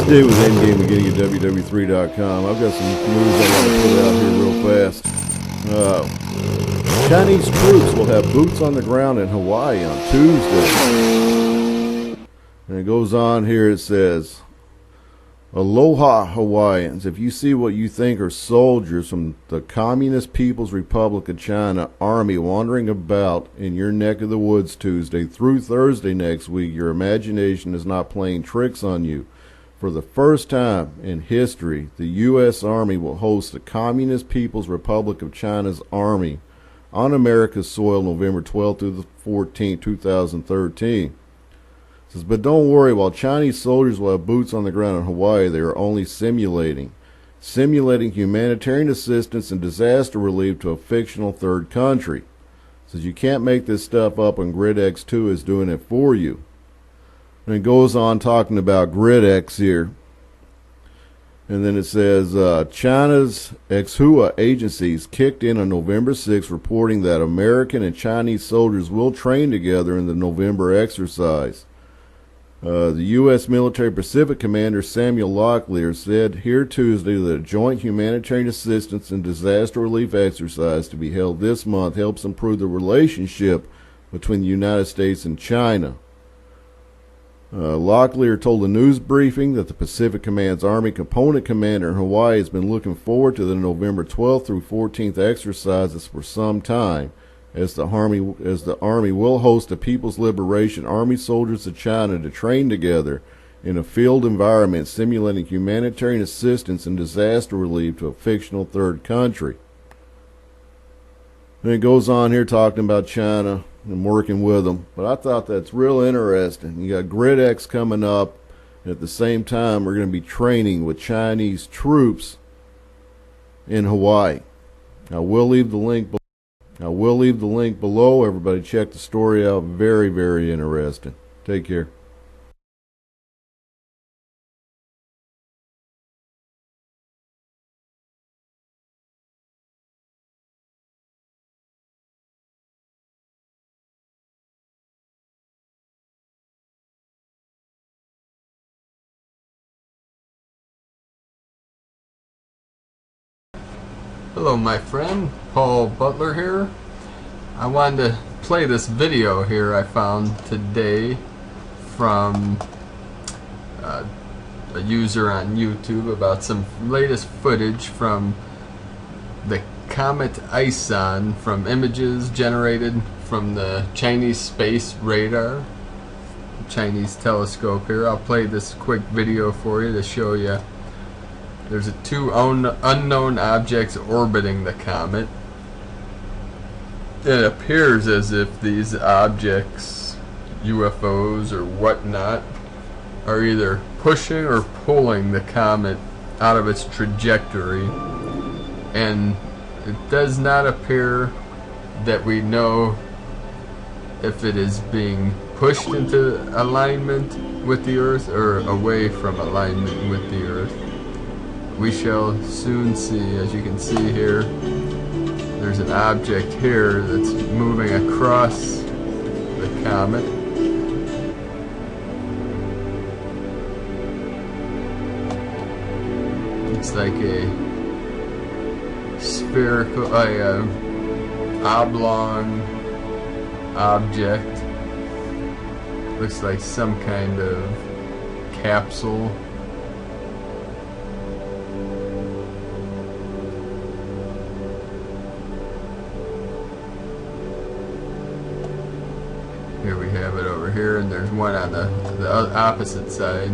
Today was Endgame beginning at www.3.com. I've got some news I want to put out here real fast. Chinese troops will have boots on the ground in Hawaii on Tuesday. And it goes on here, it says, Aloha Hawaiians, if you see what you think are soldiers from the Communist People's Republic of China Army wandering about in your neck of the woods Tuesday through Thursday next week, your imagination is not playing tricks on you. For the first time in history, the U.S. Army will host the Communist People's Republic of China's Army on America's soil November 12th through the 14th, 2013. It says, but don't worry, while Chinese soldiers will have boots on the ground in Hawaii, they are only simulating humanitarian assistance and disaster relief to a fictional third country. It says you can't make this stuff up, and GridX2 is doing it for you. And it goes on talking about GridX here. And then it says, China's Xinhua agencies kicked in on November 6th, reporting that American and Chinese soldiers will train together in the November exercise. The U.S. Military Pacific Commander Samuel Locklear said here Tuesday that a joint humanitarian assistance and disaster relief exercise to be held this month helps improve the relationship between the United States and China. Locklear told a news briefing that the Pacific Command's Army Component Commander in Hawaii has been looking forward to the November 12th through 14th exercises for some time, as the Army will host the People's Liberation Army soldiers of China to train together in a field environment simulating humanitarian assistance and disaster relief to a fictional third country. And it goes on here talking about China and working with them. But I thought that's real interesting. You got GridX coming up, and at the same time we're going to be training with Chinese troops in Hawaii. I will leave the link below. Everybody check the story out. Very, very interesting. Take care. Hello my friend, Paul Butler here. I wanted to play this video here I found today from a user on YouTube about some latest footage from the Comet Ison from images generated from the Chinese space radar, Chinese telescope here. I'll play this quick video for you to show you. There's two unknown objects orbiting the comet. It appears as if these objects, UFOs or whatnot, are either pushing or pulling the comet out of its trajectory, and it does not appear that we know if it is being pushed into alignment with the Earth or away from alignment with the Earth. We shall soon see. As you can see here, there's an object here that's moving across the comet. It's like a spherical, oblong object. Looks like some kind of capsule. Here we have it over here, and there's one on the opposite side.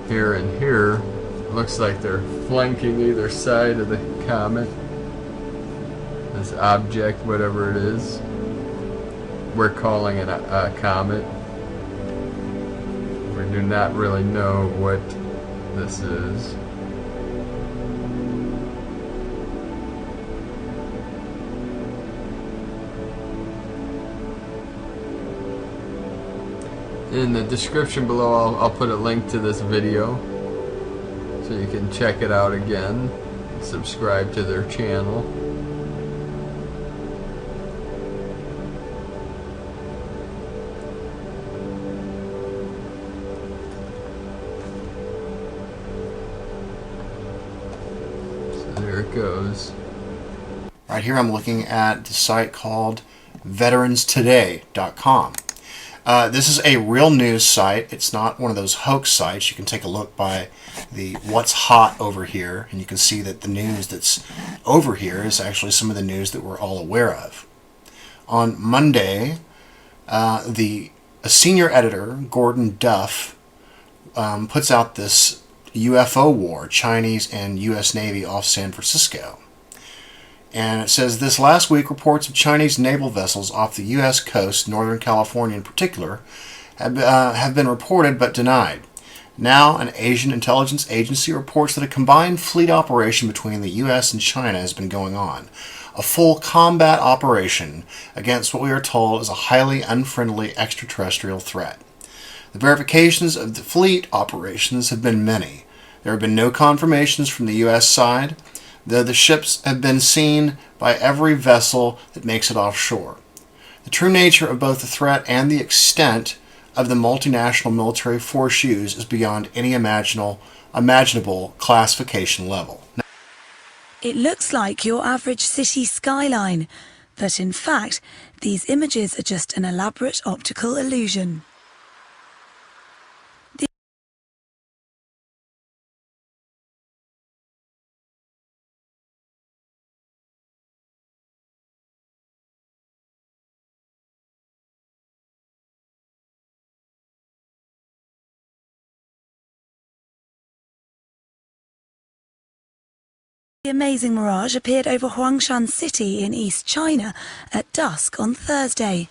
Here and here. Looks like they're flanking either side of the comet. This object, whatever it is, we're calling it a comet. We do not really know what this is. In the description below, I'll put a link to this video so you can check it out again. Subscribe to their channel. goes. Right here I'm looking at the site called veteranstoday.com. This is a real news site. It's not one of those hoax sites. You can take a look by the what's hot over here, and you can see that the news that's over here is actually some of the news that we're all aware of. On Monday, a senior editor, Gordon Duff, puts out this UFO war, Chinese and U.S. Navy off San Francisco. And it says, this last week, reports of Chinese naval vessels off the U.S. coast, Northern California in particular, have been reported but denied. Now, an Asian intelligence agency reports that a combined fleet operation between the U.S. and China has been going on. A full combat operation against what we are told is a highly unfriendly extraterrestrial threat. The verifications of the fleet operations have been many. There have been no confirmations from the U.S. side, though the ships have been seen by every vessel that makes it offshore. The true nature of both the threat and the extent of the multinational military force used is beyond any imaginable classification level. It looks like your average city skyline, but in fact, these images are just an elaborate optical illusion. The amazing mirage appeared over Huangshan City in East China at dusk on Thursday.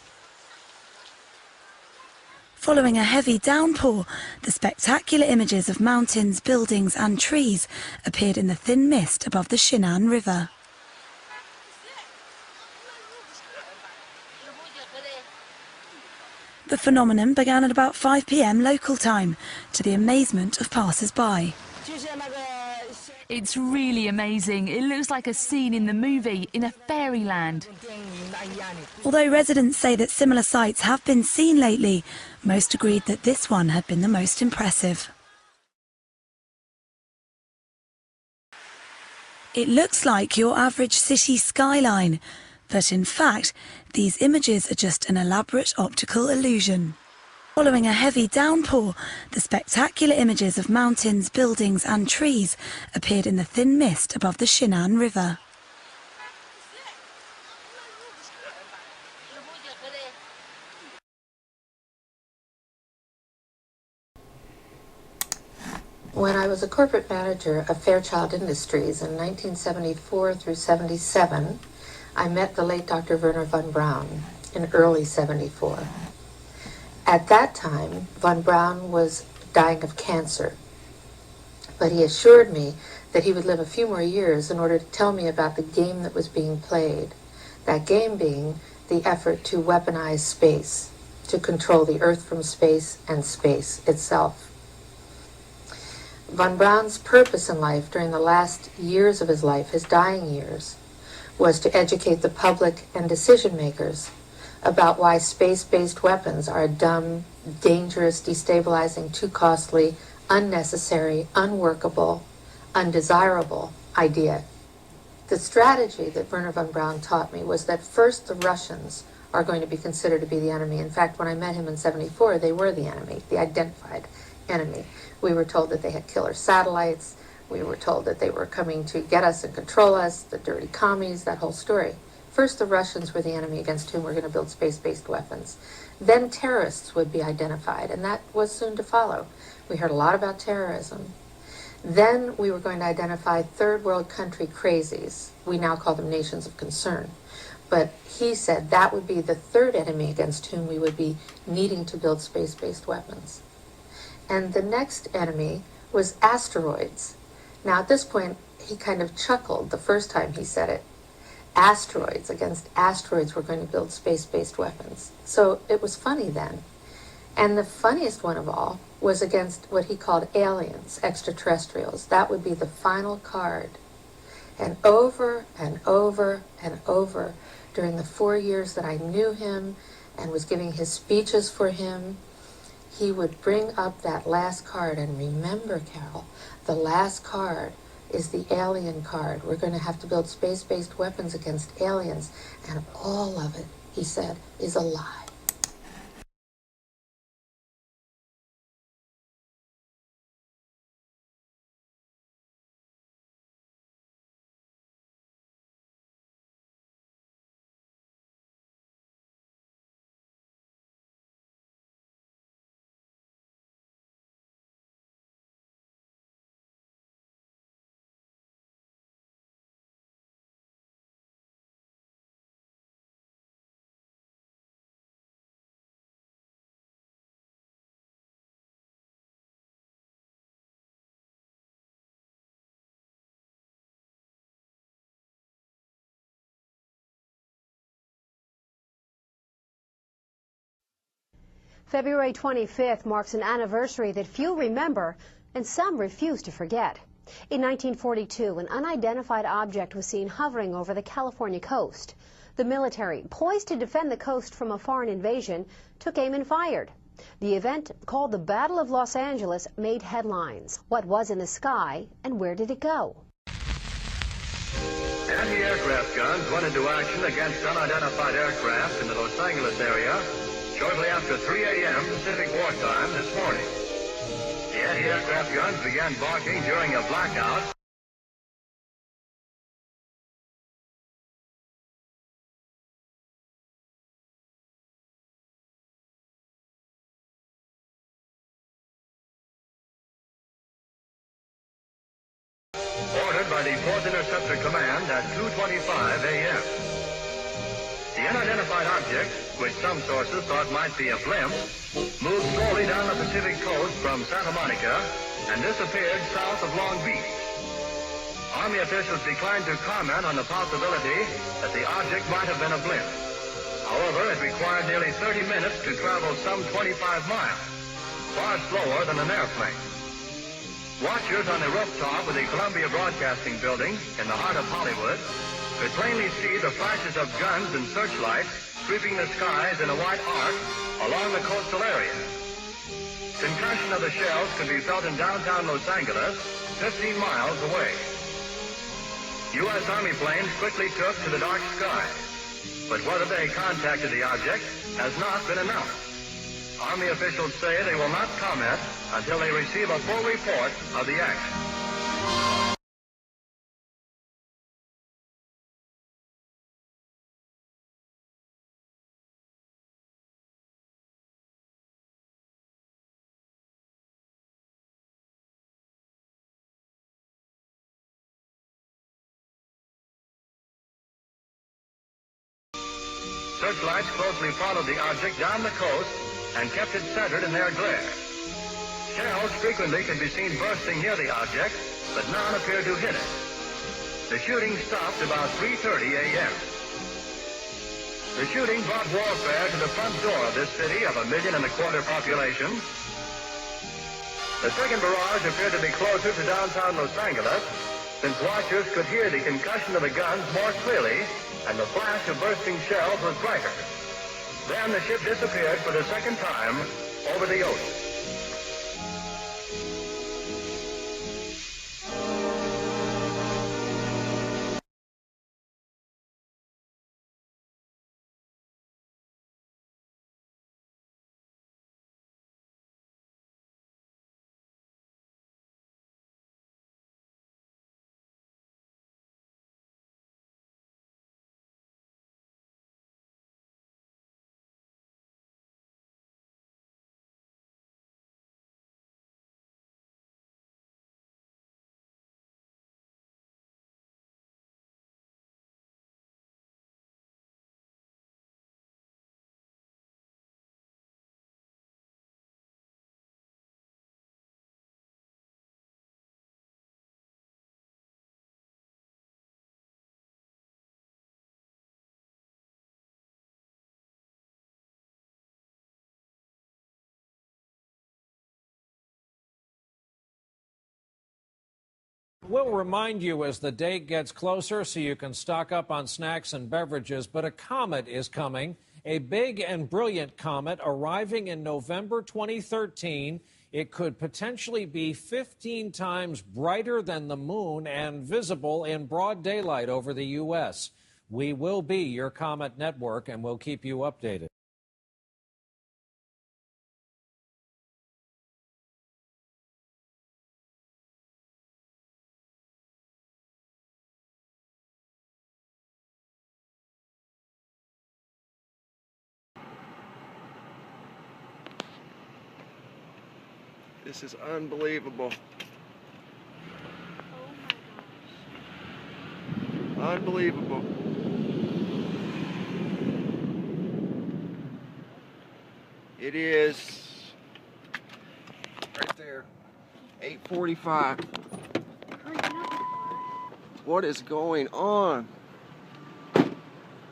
Following a heavy downpour, the spectacular images of mountains, buildings and trees appeared in the thin mist above the Shinan River. The phenomenon began at about 5 p.m. local time, to the amazement of passers-by. It's really amazing. It looks like a scene in the movie, in a fairyland. Although residents say that similar sights have been seen lately, most agreed that this one had been the most impressive. It looks like your average city skyline, but in fact, these images are just an elaborate optical illusion. Following a heavy downpour, the spectacular images of mountains, buildings and trees appeared in the thin mist above the Shinan River. When I was a corporate manager of Fairchild Industries in 1974 through 77, I met the late Dr. Werner von Braun in early 74. At that time, von Braun was dying of cancer, but he assured me that he would live a few more years in order to tell me about the game that was being played, that game being the effort to weaponize space, to control the Earth from space and space itself. Von Braun's purpose in life during the last years of his life, his dying years, was to educate the public and decision makers about why space-based weapons are a dumb, dangerous, destabilizing, too costly, unnecessary, unworkable, undesirable idea. The strategy that Werner von Braun taught me was that first the Russians are going to be considered to be the enemy. In fact, when I met him in 74, they were the enemy, the identified enemy. We were told that they had killer satellites. We were told that they were coming to get us and control us, the dirty commies, that whole story. First, the Russians were the enemy against whom we're going to build space-based weapons. Then terrorists would be identified, and that was soon to follow. We heard a lot about terrorism. Then we were going to identify third world country crazies. We now call them nations of concern. But he said that would be the third enemy against whom we would be needing to build space-based weapons. And the next enemy was asteroids. Now, at this point, he kind of chuckled the first time he said it. Asteroids, against asteroids, we're going to build space-based weapons. So it was funny then. And the funniest one of all was against what he called aliens, extraterrestrials. That would be the final card. And over and over and over, during the 4 years that I knew him and was giving his speeches for him, he would bring up that last card. And remember, Carol, the last card is the alien card. We're going to have to build space-based weapons against aliens, and all of it, he said, is a lie. February 25th marks an anniversary that few remember and some refuse to forget. In 1942, an unidentified object was seen hovering over the California coast. The military, poised to defend the coast from a foreign invasion, took aim and fired. The event, called the Battle of Los Angeles, made headlines. What was in the sky and where did it go? Anti-aircraft guns went into action against unidentified aircraft in the Los Angeles area shortly after 3 a.m. Pacific wartime this morning. The anti-aircraft guns began barking during a blackout. Ordered by the 4th Interceptor Command at 2:25 a.m. The unidentified object, which some sources thought might be a blimp, moved slowly down the Pacific coast from Santa Monica and disappeared south of Long Beach. Army officials declined to comment on the possibility that the object might have been a blimp. However, it required nearly 30 minutes to travel some 25 miles, far slower than an airplane. Watchers on the rooftop of the Columbia Broadcasting Building in the heart of Hollywood could plainly see the flashes of guns and searchlights sweeping the skies in a white arc along the coastal area. Concussion of the shells could be felt in downtown Los Angeles, 15 miles away. U.S. Army planes quickly took to the dark sky, but whether they contacted the object has not been announced. Army officials say they will not comment until they receive a full report of the action. Searchlights closely followed the object down the coast and kept it centered in their glare. Shells frequently could be seen bursting near the object, but none appeared to hit it. The shooting stopped about 3:30 a.m. The shooting brought warfare to the front door of this city of 1.25 million population. The second barrage appeared to be closer to downtown Los Angeles, since watchers could hear the concussion of the guns more clearly and the flash of bursting shells was brighter. Then the ship disappeared for the second time over the ocean. We'll remind you as the date gets closer so you can stock up on snacks and beverages, but a comet is coming, a big and brilliant comet arriving in November 2013. It could potentially be 15 times brighter than the moon and visible in broad daylight over the U.S. We will be your Comet network, and we'll keep you updated. This is unbelievable. Unbelievable. It is right there, 8:45. What is going on?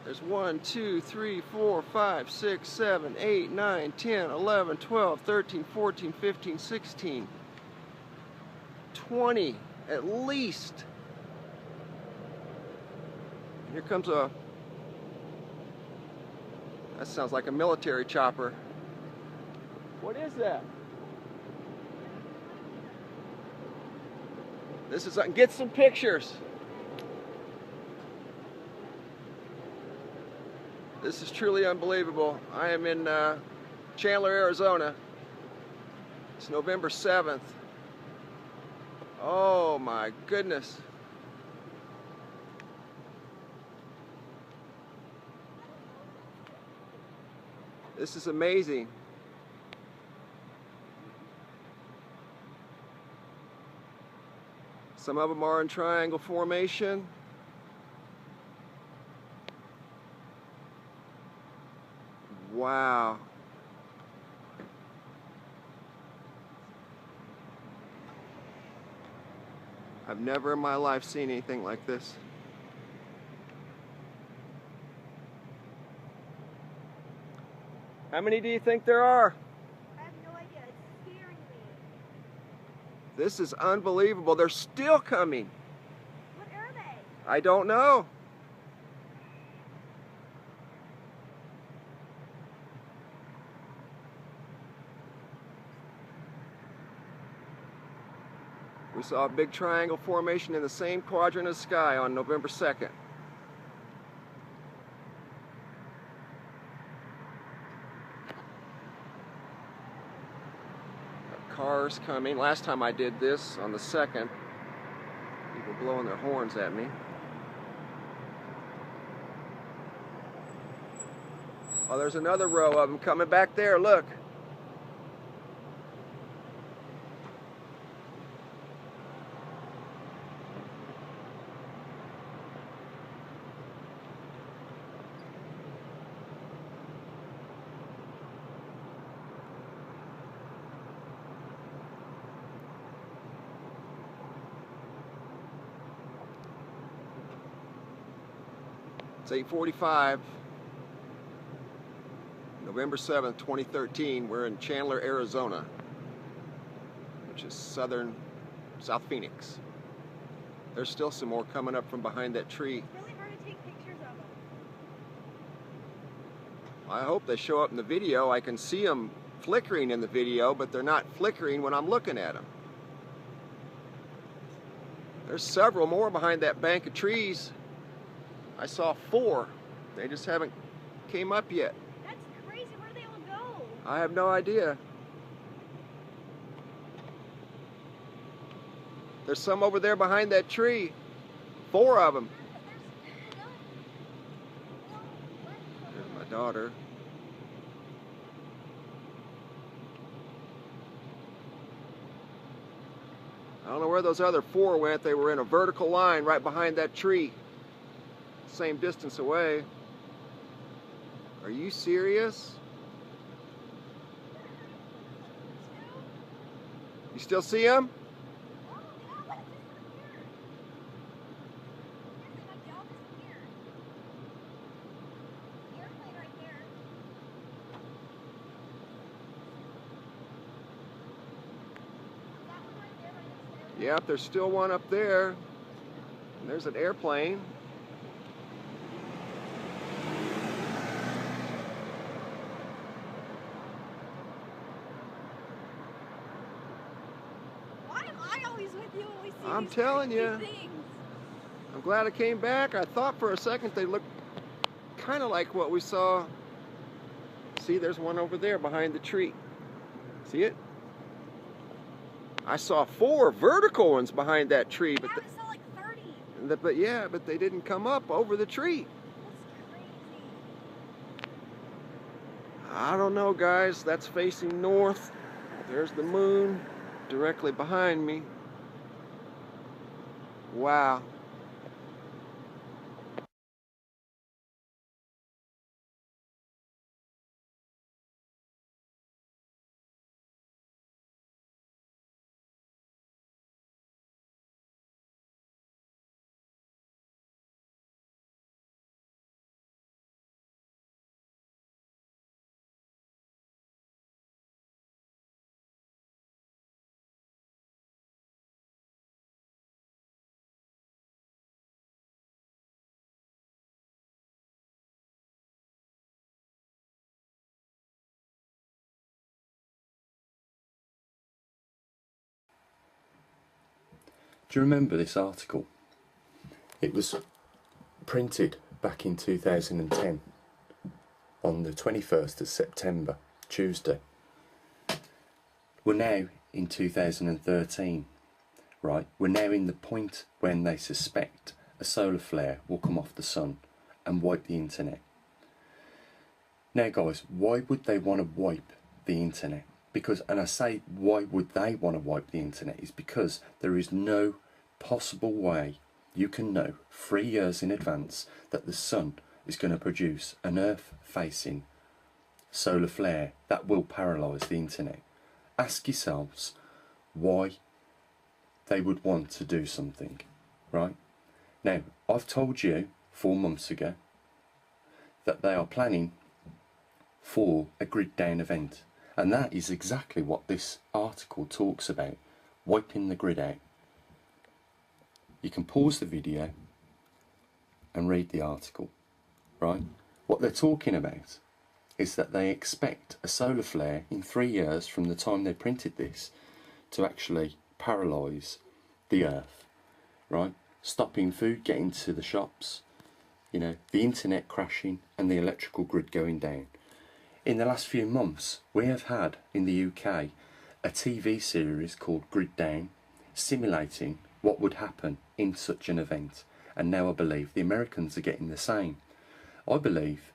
There's 1, 2, 3, 4, 5, 6, 7, 8, 9, 10, 11, 12, 13, 14, 15, 16, 20 at least. Here comes that sounds like a military chopper. What is that? This is, get some pictures. This is truly unbelievable. I am in Chandler, Arizona. It's November 7th. Oh my goodness. This is amazing. Some of them are in triangle formation. Wow. I've never in my life seen anything like this. How many do you think there are? I have no idea. It's scaring me. This is unbelievable. They're still coming. What are they? I don't know. We saw a big triangle formation in the same quadrant of the sky on November 2nd. Cars coming. Last time I did this on the 2nd, people blowing their horns at me. Oh, there's another row of them coming back there. Look. It's 8:45, November 7th, 2013. We're in Chandler, Arizona, which is South Phoenix. There's still some more coming up from behind that tree. It's really hard to take pictures of them. I hope they show up in the video. I can see them flickering in the video, but they're not flickering when I'm looking at them. There's several more behind that bank of trees. I saw 4. They just haven't came up yet. That's crazy. Where do they all go? I have no idea. There's some over there behind that tree. 4 of them. There's my daughter. I don't know where those other 4 went. They were in a vertical line right behind that tree. Same distance away. Are you serious? You still see them? Yep, there's still one up there. And there's an airplane. I always with you when we see I'm these telling crazy you. things. I'm glad I came back. I thought for a second they looked kind of like what we saw. See, there's one over there behind the tree. See it? I saw 4 vertical ones behind that tree, but I saw like 30. but they didn't come up over the tree. That's crazy. I don't know, guys. That's facing north. There's the moon directly behind me. Wow. Do you remember this article? It was printed back in 2010 on the 21st of September, Tuesday. We're now in 2013, right? We're now in the point when they suspect a solar flare will come off the sun and wipe the internet. Now guys, why would they want to wipe the internet? Because, and I say why would they want to wipe the internet, is because there is no possible way you can know 3 years in advance that the sun is going to produce an earth facing solar flare that will paralyse the internet. Ask yourselves why they would want to do something, right? Now, I've told you 4 months ago that they are planning for a grid down event. And that is exactly what this article talks about, wiping the grid out. You can pause the video and read the article, right? What they're talking about is that they expect a solar flare in 3 years from the time they printed this to actually paralyse the earth, right? Stopping food getting to the shops, you know, the internet crashing and the electrical grid going down. In the last few months, we have had in the UK a TV series called Grid Down, simulating what would happen in such an event. And now I believe the Americans are getting the same. I believe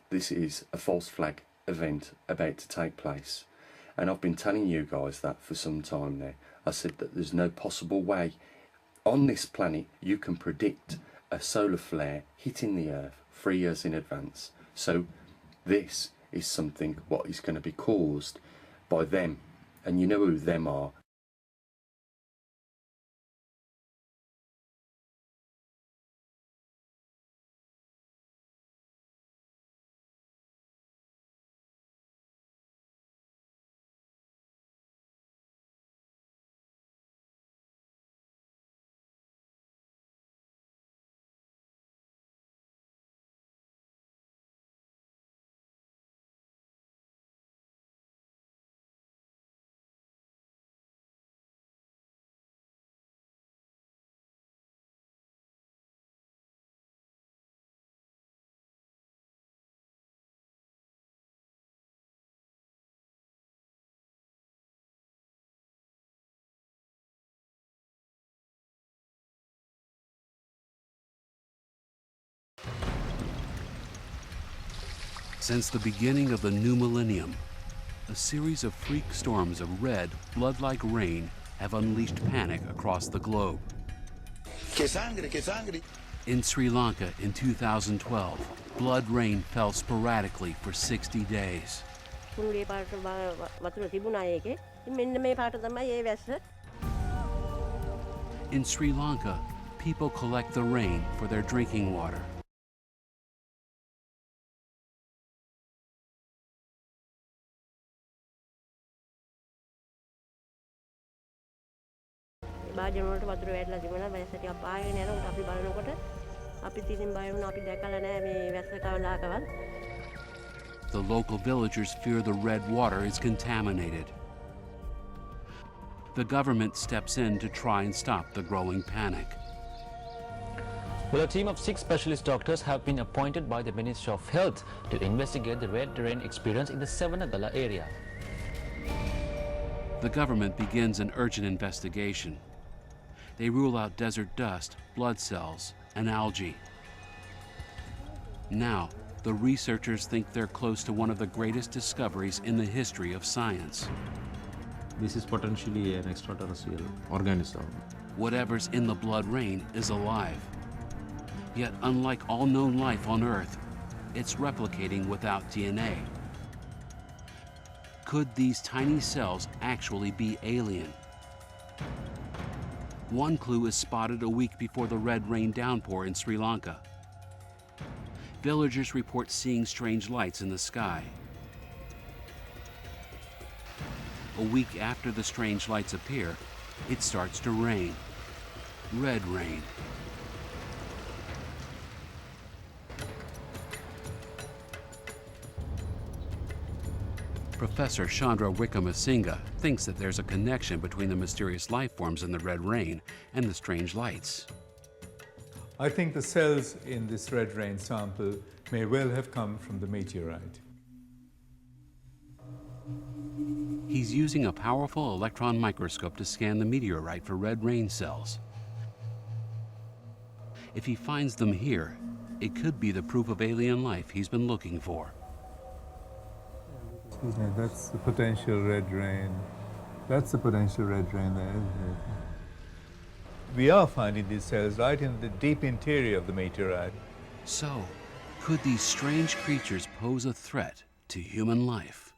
this is a false flag event about to take place. And I've been telling you guys that for some time now. I said that there's no possible way on this planet you can predict a solar flare hitting the Earth 3 years in advance. So this is something what is going to be caused by them, and you know who them are. Since the beginning of the new millennium, a series of freak storms of red, blood-like rain have unleashed panic across the globe. In Sri Lanka in 2012, blood rain fell sporadically for 60 days. In Sri Lanka, people collect the rain for their drinking water. The local villagers fear the red water is contaminated. The government steps in to try and stop the growing panic. Well, a team of 6 specialist doctors have been appointed by the Ministry of Health to investigate the red rain experience in the Savanagala area. The government begins an urgent investigation. They rule out desert dust, blood cells, and algae. Now, the researchers think they're close to one of the greatest discoveries in the history of science. This is potentially an extraterrestrial organism. Whatever's in the blood rain is alive. Yet, unlike all known life on Earth, it's replicating without DNA. Could these tiny cells actually be alien? One clue is spotted a week before the red rain downpour in Sri Lanka. Villagers report seeing strange lights in the sky. A week after the strange lights appear, it starts to rain. Red rain. Professor Chandra Wickramasinghe thinks that there's a connection between the mysterious life forms in the red rain and the strange lights. I think the cells in this red rain sample may well have come from the meteorite. He's using a powerful electron microscope to scan the meteorite for red rain cells. If he finds them here, it could be the proof of alien life he's been looking for. Yeah, that's the potential red rain. That's the potential red rain there, isn't it? We are finding these cells right in the deep interior of the meteorite. So, could these strange creatures pose a threat to human life?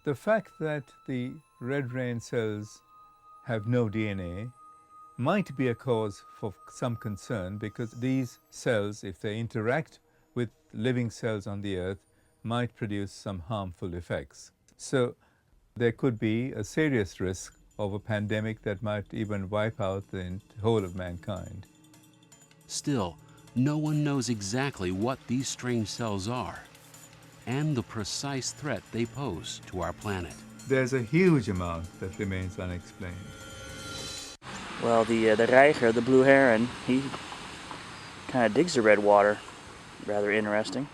The fact that the red rain cells have no DNA might be a cause for some concern, because these cells, if they interact with living cells on the Earth, might produce some harmful effects. So there could be a serious risk of a pandemic that might even wipe out the whole of mankind. Still, no one knows exactly what these strange cells are and the precise threat they pose to our planet. There's a huge amount that remains unexplained. Well, the reiger, the blue heron, he kind of digs the red water. Rather interesting.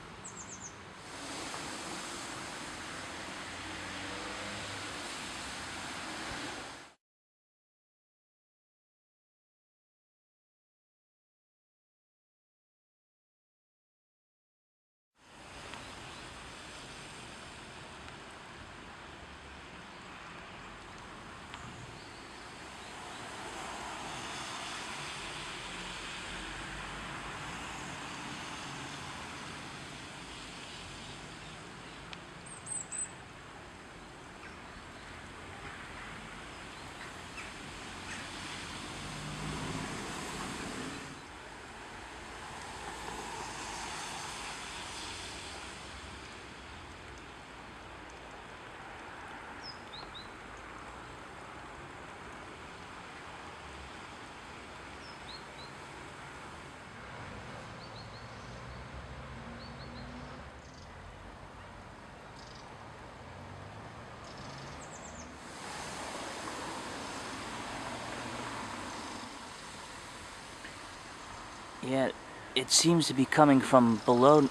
Yeah, it seems to be coming from below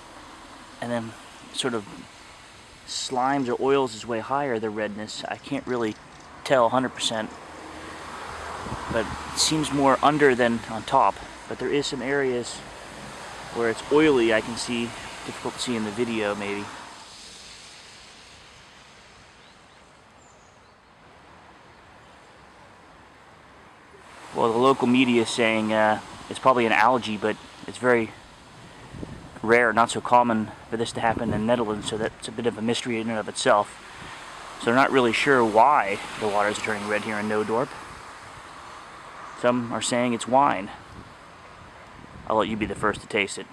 and then sort of slimes or oils its way higher, the redness. I can't really tell 100%, but it seems more under than on top. But there is some areas where it's oily, I can see, difficult to see in the video maybe. Well, the local media is saying it's probably an algae, but it's very rare, not so common for this to happen in the Netherlands, so that's a bit of a mystery in and of itself. So they're not really sure why the waters are turning red here in Noodorp. Some are saying it's wine. I'll let you be the first to taste it.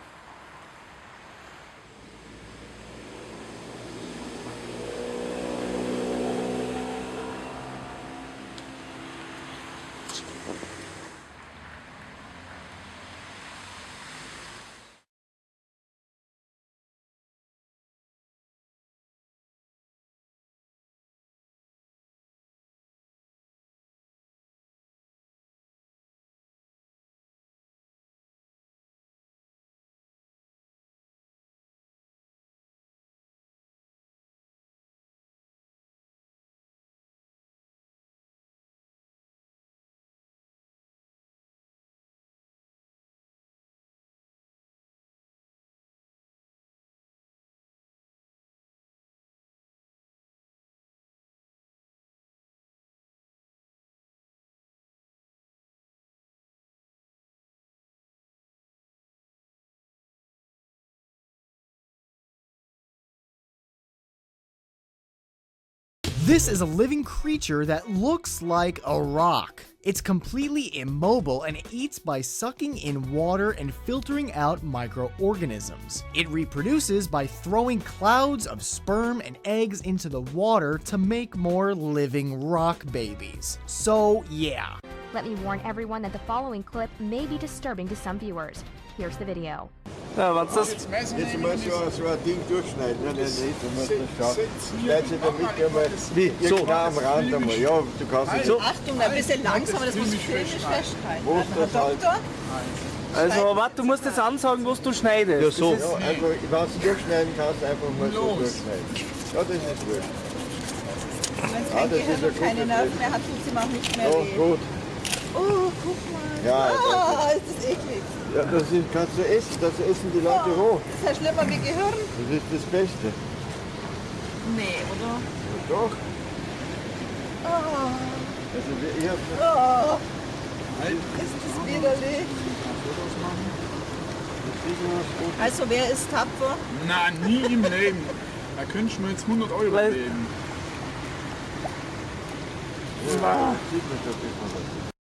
This is a living creature that looks like a rock. It's completely immobile and eats by sucking in water and filtering out microorganisms. It reproduces by throwing clouds of sperm and eggs into the water to make more living rock babies. So yeah. Let me warn everyone that the following clip may be disturbing to some viewers. Here's the video. Ja, was ist das? Jetzt musst du so ein Ding durchschneiden. Ja, das ist, du musst das schaffen. Stellst du damit einmal irgendwo am Rand einmal. Ja, du kannst es so. Achtung, ein bisschen langsamer, das muss filmisch festhalten. Wo ist das halt? Also, warte, du musst jetzt ansagen, was du schneidest. Ja, so. Ja, einfach, wenn du durchschneiden kannst, einfach mal so durchschneiden. Ja, das ist gut. Wenn das Gehirn keine Nerven mehr hat, tut es ihm auch nicht mehr weh. Ja, gut. Oh, guck mal. Ja, ist das eklig. Ja, das kannst du essen, das essen die Leute roh. Das ist ja schlimmer wie Gehirn. Das ist das Beste. Nee, oder? Ja, doch. Oh. Also, ich hab Ist das widerlich. Also, wer ist tapfer? Na, nie im Leben. Da könntest du mir jetzt 100 Euro geben. Ja, sieht man doch immer was.